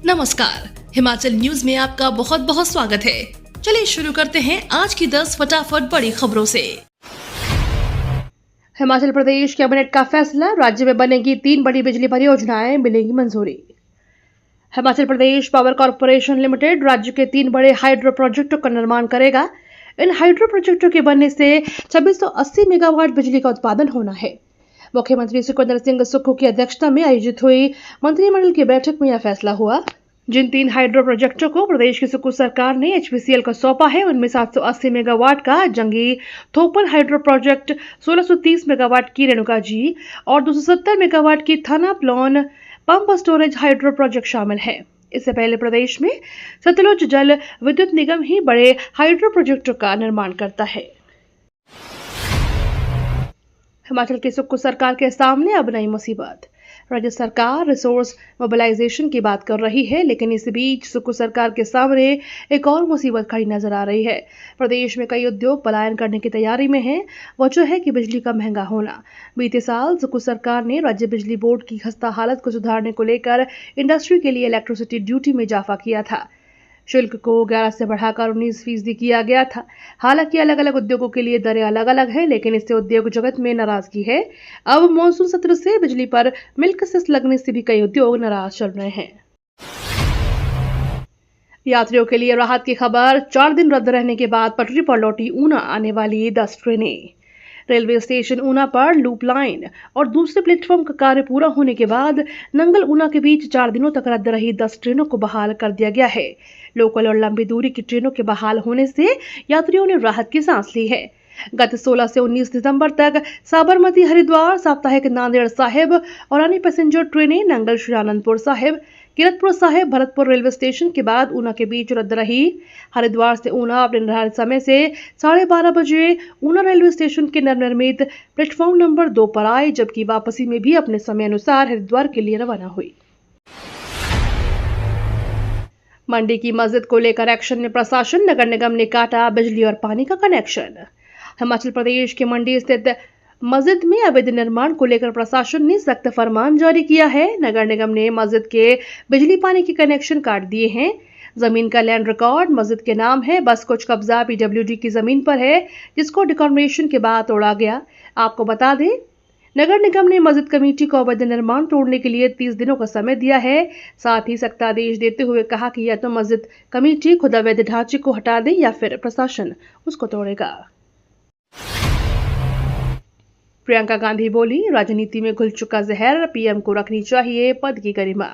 नमस्कार, हिमाचल न्यूज में आपका बहुत बहुत स्वागत है। चलिए शुरू करते हैं आज की 10 फटाफट बड़ी खबरों से। हिमाचल प्रदेश कैबिनेट का फैसला, राज्य में बनेगी 3 बड़ी बिजली परियोजनाएं, मिलेगी मंजूरी। Himachal Pradesh power corporation limited राज्य के 3 बड़े हाइड्रो प्रोजेक्टों का निर्माण करेगा। इन हाइड्रो प्रोजेक्टों के बनने से 2680 मेगावाट बिजली का उत्पादन होना है। मुख्यमंत्री सुखविंदर सिंह सुक्खू की अध्यक्षता में आयोजित हुई मंत्रिमंडल की बैठक में यह फैसला हुआ। जिन 3 हाइड्रो प्रोजेक्टों को प्रदेश की सुक्खू सरकार ने एचपीसीएल को सौंपा है, उनमें 780 मेगावाट का जंगी थोपल हाइड्रो प्रोजेक्ट, 1630 मेगावाट की रेणुका जी और 270 मेगावाट की थाना प्लोन पंप स्टोरेज हाइड्रो प्रोजेक्ट शामिल है। इससे पहले प्रदेश में सतलुज जल विद्युत निगम ही बड़े हाइड्रो प्रोजेक्टों का निर्माण करता है। हिमाचल की सुक्खू सरकार के सामने अब नई मुसीबत। राज्य सरकार रिसोर्स मोबिलाइजेशन की बात कर रही है, लेकिन इस बीच सुक्खू सरकार के सामने एक और मुसीबत खड़ी नजर आ रही है। प्रदेश में कई उद्योग पलायन करने की तैयारी में हैं। वजह है कि बिजली का महंगा होना। बीते साल सुक्खू सरकार ने राज्य बिजली बोर्ड की खस्ता हालत को सुधारने को लेकर इंडस्ट्री के लिए इलेक्ट्रिसिटी ड्यूटी में इजाफा किया था। शुल्क को 11 से बढ़ाकर 19% किया गया था। हालांकि अलग अलग उद्योगों के लिए दरें अलग अलग हैं, लेकिन इससे उद्योग जगत में नाराजगी है। अब मॉनसून सत्र से बिजली पर मिल्क सेस लगने से भी कई उद्योग नाराज चल रहे हैं। यात्रियों के लिए राहत की खबर, 4 दिन रद्द रहने के बाद पटरी पर लौटी ऊना आने वाली 10 ट्रेनें। रेलवे स्टेशन ऊना पर लूप लाइन और दूसरे प्लेटफॉर्म का कार्य पूरा होने के बाद नंगल ऊना के बीच 4 दिनों तक रद्द रही 10 ट्रेनों को बहाल कर दिया गया है। लोकल और लंबी दूरी की ट्रेनों के बहाल होने से यात्रियों ने राहत की सांस ली है। गत 16 से 19 दिसंबर तक साबरमती हरिद्वार साप्ताहिक नांदेड़ साहिब और अन्य पैसेंजर ट्रेनें नंगल श्री आनंदपुर साहिब, किरतपुर साहिब, भरतपुर रेलवे स्टेशन के बाद ऊना के बीच रद्द रही। हरिद्वार से ऊना अपने निर्धारित समय से 12:30 बजे ऊना रेलवे स्टेशन के नवनिर्मित प्लेटफॉर्म नंबर 2 पर आई, जबकि वापसी में भी अपने समय अनुसार हरिद्वार के लिए रवाना हुई। मंडी की मस्जिद को लेकर एक्शन में प्रशासन, नगर निगम ने काटा बिजली और पानी का कनेक्शन। हिमाचल प्रदेश के मंडी स्थित मस्जिद में अवैध निर्माण को लेकर प्रशासन ने सख्त फरमान जारी किया है। नगर निगम ने मस्जिद के बिजली पानी के कनेक्शन काट दिए हैं। जमीन का लैंड रिकॉर्ड मस्जिद के नाम है, बस कुछ कब्जा पीडब्ल्यूडी की जमीन पर है, जिसको डिकॉर्पोरेशन के बाद तोड़ा गया। आपको बता दें, नगर निगम ने मस्जिद कमेटी को अवैध निर्माण तोड़ने के लिए 30 दिनों का समय दिया है। साथ ही सख्त आदेश देते हुए कहा कि या तो मस्जिद कमेटी खुद अवैध ढांचे को हटा दे या फिर प्रशासन उसको तोड़ेगा। प्रियंका गांधी बोली, राजनीति में घुल चुका जहर, पीएम को रखनी चाहिए पद की गरिमा।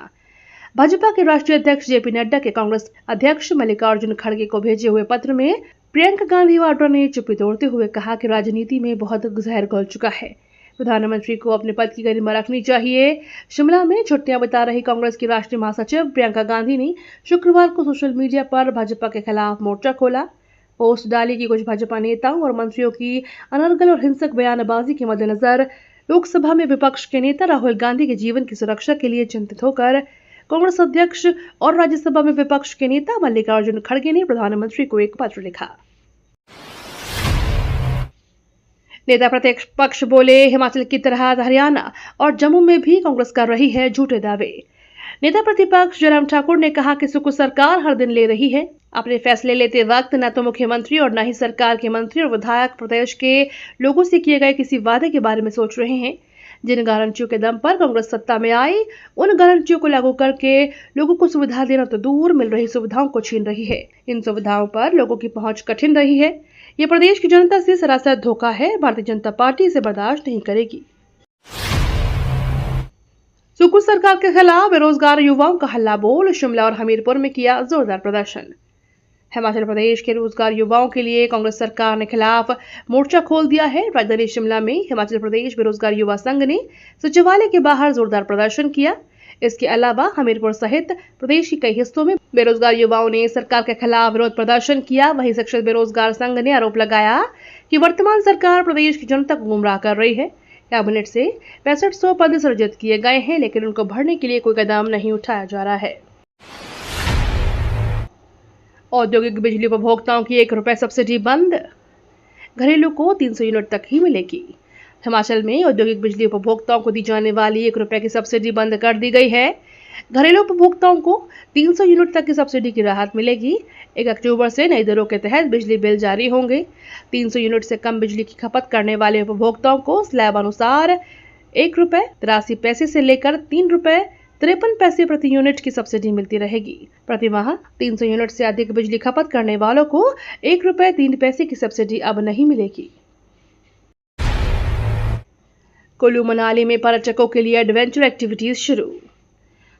भाजपा के राष्ट्रीय अध्यक्ष जेपी नड्डा के कांग्रेस अध्यक्ष मल्लिकार्जुन खड़गे को भेजे हुए पत्र में प्रियंका गांधी वाड्रा ने चुप्पी तोड़ते हुए कहा कि राजनीति में बहुत जहर घुल चुका है। प्रधानमंत्री को अपने पद की गरिमा रखनी चाहिए। शिमला में छुट्टियां बिता रही कांग्रेस की राष्ट्रीय महासचिव प्रियंका गांधी ने शुक्रवार को सोशल मीडिया पर भाजपा के खिलाफ मोर्चा खोला। पोस्ट डाली कि कुछ भाजपा नेताओं और मंत्रियों की अनर्गल और हिंसक बयानबाजी के मद्देनजर लोकसभा में विपक्ष के नेता राहुल गांधी के जीवन की सुरक्षा के लिए चिंतित होकर कांग्रेस अध्यक्ष और राज्यसभा में विपक्ष के नेता मल्लिकार्जुन खड़गे ने प्रधानमंत्री को एक पत्र लिखा। नेता प्रतिपक्ष बोले, हिमाचल की तरह हरियाणा और जम्मू में भी कांग्रेस कर रही है झूठे दावे। नेता प्रतिपक्ष जयराम ठाकुर ने कहा कि सुक्खू सरकार हर दिन ले रही है अपने फैसले लेते वक्त न तो मुख्यमंत्री और न ही सरकार के मंत्री और विधायक प्रदेश के लोगों से किए गए किसी वादे के बारे में सोच रहे हैं। जिन गारंटियों के दम पर कांग्रेस सत्ता में आई, उन गारंटियों को लागू करके लोगों को सुविधा देना तो दूर, मिल रही सुविधाओं को छीन रही है। इन सुविधाओं पर लोगों की पहुंच कठिन रही है। ये प्रदेश की जनता से सरासर धोखा है। भारतीय जनता पार्टी इसे बर्दाश्त नहीं करेगी। सुक्खू सरकार के खिलाफ बेरोजगार युवाओं का हल्ला बोल, शिमला और हमीरपुर में किया जोरदार प्रदर्शन। हिमाचल प्रदेश के रोजगार युवाओं के लिए कांग्रेस सरकार ने खिलाफ मोर्चा खोल दिया है। राजधानी शिमला में हिमाचल प्रदेश बेरोजगार युवा संघ ने सचिवालय के बाहर जोरदार प्रदर्शन किया। इसके अलावा हमीरपुर सहित प्रदेश के कई हिस्सों में बेरोजगार युवाओं ने सरकार के खिलाफ विरोध प्रदर्शन किया। वहीं शिक्षक बेरोजगार संघ ने आरोप लगाया कि वर्तमान सरकार प्रदेश की जनता को गुमराह कर रही है। कैबिनेट से 6500 पद सृजित किए गए हैं, लेकिन उनको भरने के लिए कोई कदम नहीं उठाया जा रहा है। औद्योगिक बिजली उपभोक्ताओं की ₹1 सब्सिडी बंद, घरेलू को 300 यूनिट तक ही मिलेगी। हिमाचल में औद्योगिक बिजली उपभोक्ताओं को दी जाने वाली ₹1 की सब्सिडी बंद कर दी गई है। घरेलू उपभोक्ताओं को 300 यूनिट तक की सब्सिडी की राहत मिलेगी। 1 अक्टूबर से नई दरों के तहत बिजली बिल जारी होंगे। 300 यूनिट से कम बिजली की खपत करने वाले उपभोक्ताओं को स्लैब अनुसार ₹1.83 से लेकर ₹3.53 प्रति यूनिट की सब्सिडी मिलती रहेगी। प्रति माह 300 यूनिट से अधिक बिजली खपत करने वालों को ₹1.03 की सब्सिडी अब नहीं मिलेगी। कुल्लू मनाली में पर्यटकों के लिए एडवेंचर एक्टिविटीज शुरू।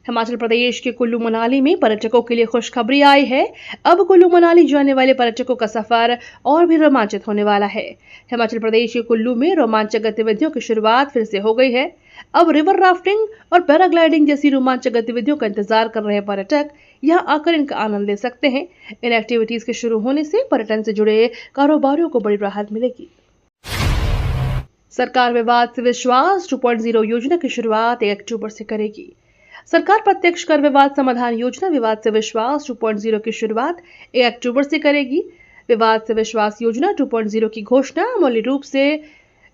हिमाचल प्रदेश के कुल्लू मनाली में पर्यटकों के लिए खुशखबरी आई है। अब कुल्लू मनाली जाने वाले पर्यटकों का सफर और भी रोमांचित होने वाला है। हिमाचल प्रदेश के कुल्लू में रोमांचक गतिविधियों की शुरुआत फिर से हो गई है। अब रिवर राफ्टिंग और पैराग्लाइडिंग जैसी रोमांचक गतिविधियों का इंतजार कर रहे पर्यटक यहां आकर इनका आनंद ले सकते हैं। इन एक्टिविटीज के शुरू होने से पर्यटन से जुड़े कारोबारियों को बड़ी राहत मिलेगी। सरकार विवाद से विश्वास 2.0 योजना की शुरुआत 1 अक्टूबर से करेगी। सरकार प्रत्यक्ष कर विवाद समाधान योजना विवाद से विश्वास 2.0 की शुरुआत 1 अक्टूबर से करेगी। विवाद से विश्वास योजना 2.0 की घोषणा मूल रूप से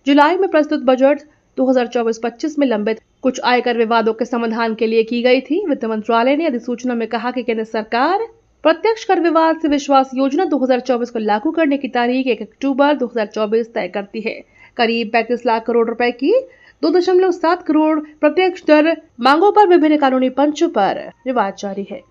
जुलाई में प्रस्तुत बजट 2024-25 में लंबित कुछ आयकर विवादों के समाधान के लिए की गई थी। वित्त मंत्रालय ने अधिसूचना में कहा कि केंद्र सरकार प्रत्यक्ष कर विवाद से विश्वास योजना 2024 को लागू करने की तारीख 1 अक्टूबर 2024 तय करती है। करीब 35 लाख करोड़ रुपए की 2.7 करोड़ प्रत्यक्ष दर मांगों पर विभिन्न कानूनी पंचों पर विवाद जारी है।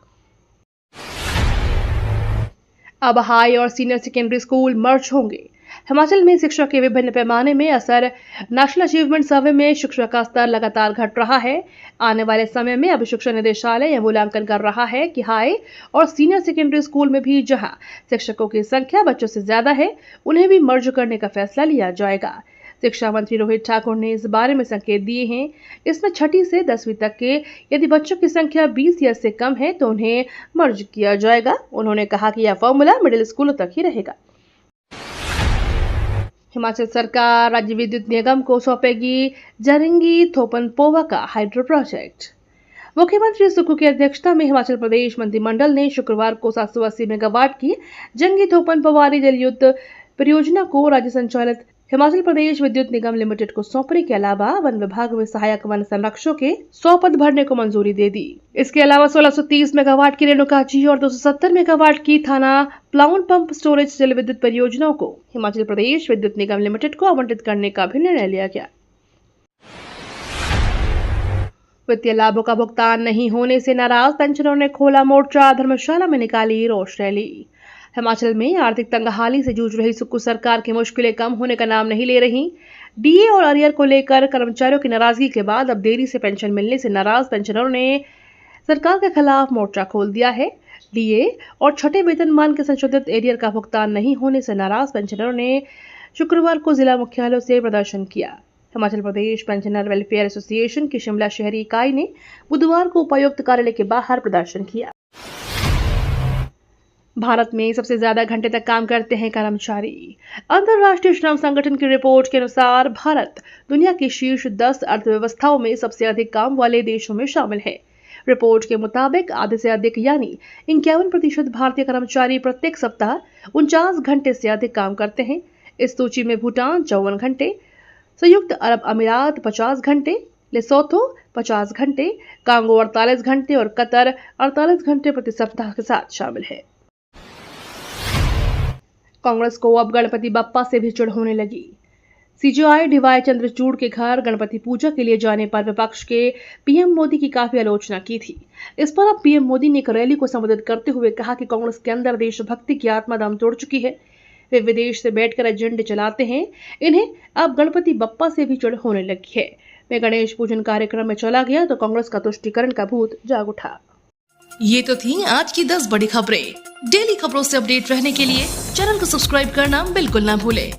अब हाई और सीनियर सेकेंडरी स्कूल मर्ज होंगे। हिमाचल में शिक्षा के विभिन्न पैमाने में असर। नेशनल अचीवमेंट सर्वे में शिक्षा का स्तर लगातार घट रहा है। आने वाले समय में अब शिक्षा निदेशालय यह मूल्यांकन कर रहा है कि हाई और सीनियर सेकेंडरी स्कूल में भी जहां शिक्षकों की संख्या बच्चों से ज्यादा है, उन्हें भी मर्ज करने का फैसला लिया जाएगा। शिक्षा मंत्री रोहित ठाकुर ने इस बारे में संकेत दिए हैं। इसमें 6ठी से 10वीं तक के यदि बच्चों की संख्या 20 या से कम है तो उन्हें मर्ज किया जाएगा। उन्होंने कहा कि यह फॉर्मूला मिडिल स्कूलों तक ही रहेगा। हिमाचल सरकार राज्य विद्युत निगम को सौंपेगी जरंगी थोपन पोवा का हाइड्रो प्रोजेक्ट। मुख्यमंत्री सुक्खू की अध्यक्षता में हिमाचल प्रदेश मंत्रिमंडल ने शुक्रवार को 780 मेगावाट की जंगी थोपन पोवारी जलयुक्त परियोजना को राज्य संचालित हिमाचल प्रदेश विद्युत निगम लिमिटेड को सौंपने के अलावा वन विभाग में सहायक वन संरक्षकों के 100 पद भरने को मंजूरी दे दी। इसके अलावा 1630 मेगावाट की रेणुकाजी और 270 मेगावाट की थाना प्लाउन पंप स्टोरेज जल विद्युत परियोजनाओं को हिमाचल प्रदेश विद्युत निगम लिमिटेड को आवंटित करने का भी निर्णय लिया गया। वित्तीय लाभों का भुगतान नहीं होने से नाराज पेंशनरों ने खोला मोर्चा, धर्मशाला में निकाली रोष रैली। हिमाचल में आर्थिक तंगहाली से जूझ रही सुक्खू सरकार की मुश्किलें कम होने का नाम नहीं ले रही। डीए और अरियर को लेकर कर्मचारियों की नाराजगी के बाद अब देरी से पेंशन मिलने से नाराज पेंशनरों ने सरकार के खिलाफ मोर्चा खोल दिया है। डीए और छठे वेतनमान के संशोधित एरियर का भुगतान नहीं होने से नाराज पेंशनरों ने शुक्रवार को जिला मुख्यालयों से प्रदर्शन किया। Himachal Pradesh pensioner welfare association की शिमला शहरी इकाई ने बुधवार को उपायुक्त कार्यालय के बाहर प्रदर्शन किया। भारत में सबसे ज्यादा घंटे तक काम करते हैं कर्मचारी। अंतर्राष्ट्रीय श्रम संगठन की रिपोर्ट के अनुसार भारत दुनिया की शीर्ष 10 अर्थव्यवस्थाओं में सबसे अधिक काम वाले देशों में शामिल है। रिपोर्ट के मुताबिक आधे से अधिक यानी 51% भारतीय कर्मचारी प्रत्येक सप्ताह 49 घंटे से अधिक काम करते हैं। इस सूची में भूटान 54 घंटे, संयुक्त अरब अमीरात 50 घंटे, लेसोथो 50 घंटे, कांगो 48 घंटे और कतर 48 घंटे प्रति सप्ताह के साथ शामिल है। कांग्रेस को अब गणपति बप्पा से भी चिढ़ होने लगी। सीजेआई डीवाई चंद्रचूड़ के घर गणपति पूजा के लिए जाने पर विपक्ष के पीएम मोदी की काफी आलोचना की थी। इस पर अब पीएम मोदी ने एक रैली को संबोधित करते हुए कहा कि कांग्रेस के अंदर देशभक्ति की आत्मा दम तोड़ चुकी है। वे विदेश से बैठकर एजेंडे चलाते हैं। इन्हें अब गणपति बप्पा से भी चिढ़ होने लगी है। मैं गणेश पूजन कार्यक्रम में चला गया तो कांग्रेस का तुष्टीकरण का भूत जाग उठा। ये तो थी आज की 10 बड़ी खबरें। डेली खबरों से अपडेट रहने के लिए चैनल को सब्सक्राइब करना बिल्कुल ना भूलें।